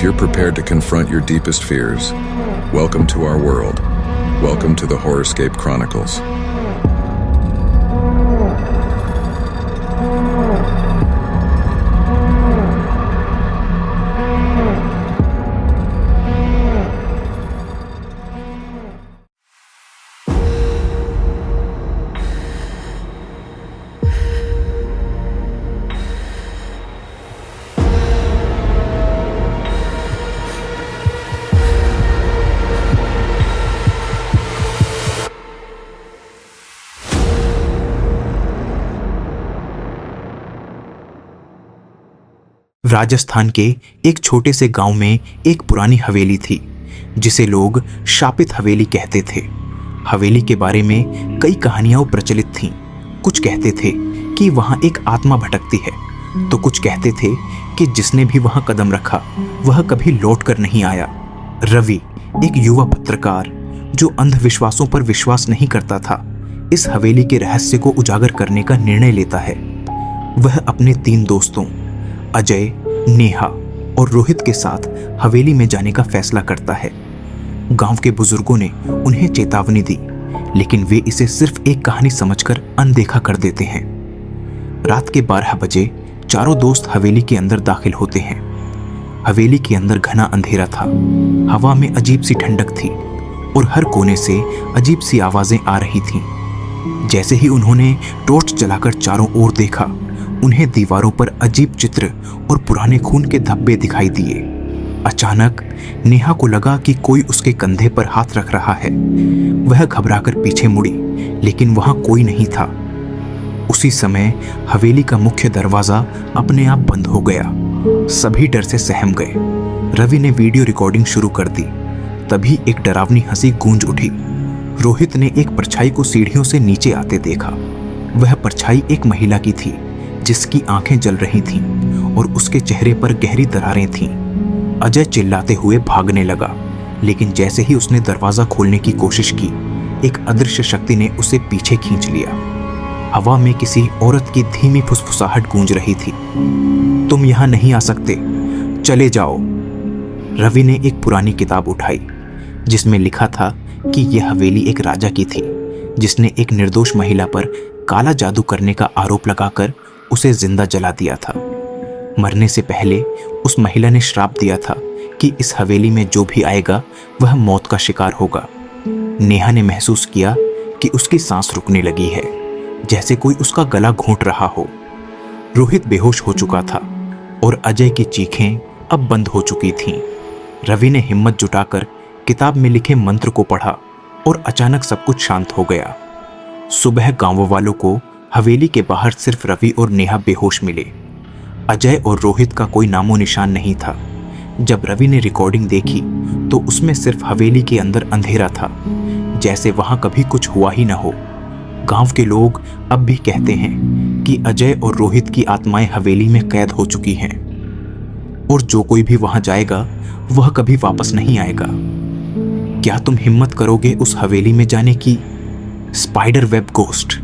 you're prepared to confront your deepest fears, welcome to our world. Welcome to the Horrorscape Chronicles. Rajasthan के एक छोटे से गांव में एक पुरानी हवेली थी जिसे लोग शापित हवेली कहते थे। हवेली के बारे में कई कहानियां प्रचलित थीं। कुछ कहते थे कि वहां एक आत्मा भटकती है, तो कुछ कहते थे कि जिसने भी वहां कदम रखा वह कभी लौट कर नहीं आया। रवि, एक युवा पत्रकार जो अंधविश्वासों पर विश्वास नहीं करता था, इस हवेली के रहस्य को उजागर करने का निर्णय लेता है। वह अपने 3 दोस्तों अजय, नेहा और रोहित के साथ हवेली में जाने का फैसला करता है। गांव के बुजुर्गों ने उन्हें चेतावनी दी, लेकिन वे इसे सिर्फ एक कहानी समझकर अनदेखा कर देते हैं। रात के 12 बजे चारों दोस्त हवेली के अंदर दाखिल होते हैं। हवेली के अंदर घना अंधेरा था, हवा में अजीब सी ठंडक थी और हर कोने से अजीब सी आवाजें आ रही थीं। जैसे ही उन्होंने टॉर्च जलाकर चारों ओर देखा, उन्हें दीवारों पर अजीब चित्र और पुराने खून के धब्बे दिखाई दिए। अचानक नेहा को लगा कि कोई उसके कंधे पर हाथ रख रहा है। वह घबराकर पीछे मुड़ी, लेकिन वहां कोई नहीं था। उसी समय हवेली का मुख्य दरवाजा अपने आप बंद हो गया। सभी डर से सहम गए। रवि ने वीडियो रिकॉर्डिंग शुरू कर दी। तभी एक डरावनी हंसी गूंज उठी। रोहित ने एक परछाई को सीढ़ियों से नीचे आते देखा। वह परछाई एक महिला की थी जिसकी आंखें जल रही थीं और उसके चेहरे पर गहरी दरारें थीं। अजय चिल्लाते हुए भागने लगा, लेकिन जैसे ही उसने दरवाजा खोलने की कोशिश की, एक अदृश्य शक्ति ने उसे पीछे खींच लिया। हवा में किसी औरत की धीमी फुसफुसाहट गूंज रही थी। तुम यहां नहीं आ सकते, चले जाओ। रवि ने एक पुरानी किताब उठाई जिसमें लिखा था कि यह हवेली एक राजा की थी जिसने एक निर्दोष महिला पर काला जादू करने का आरोप लगाकर उसे जिंदा जला दिया था। मरने से पहले उस महिला ने श्राप दिया था कि इस हवेली में जो भी आएगा वह मौत का शिकार होगा। नेहा ने महसूस किया कि उसकी सांस रुकने लगी है, जैसे कोई उसका गला घोंट रहा हो। रोहित बेहोश हो चुका था और अजय की चीखें अब बंद हो चुकी थीं। रवि ने हिम्मत जुटाकर किताब में लिखे मंत्र को पढ़ा और अचानक सब कुछ शांत हो गया। सुबह गांव वालों को हवेली के बाहर सिर्फ रवि और नेहा बेहोश मिले। अजय और रोहित का कोई नामो निशान नहीं था। जब रवि ने रिकॉर्डिंग देखी तो उसमें सिर्फ हवेली के अंदर अंधेरा था, जैसे वहां कभी कुछ हुआ ही ना हो। गांव के लोग अब भी कहते हैं कि अजय और रोहित की आत्माएं हवेली में कैद हो चुकी हैं और जो कोई भी वहां जाएगा वह कभी वापस नहीं आएगा। क्या तुम हिम्मत करोगे उस हवेली में जाने की? Spider web ghost.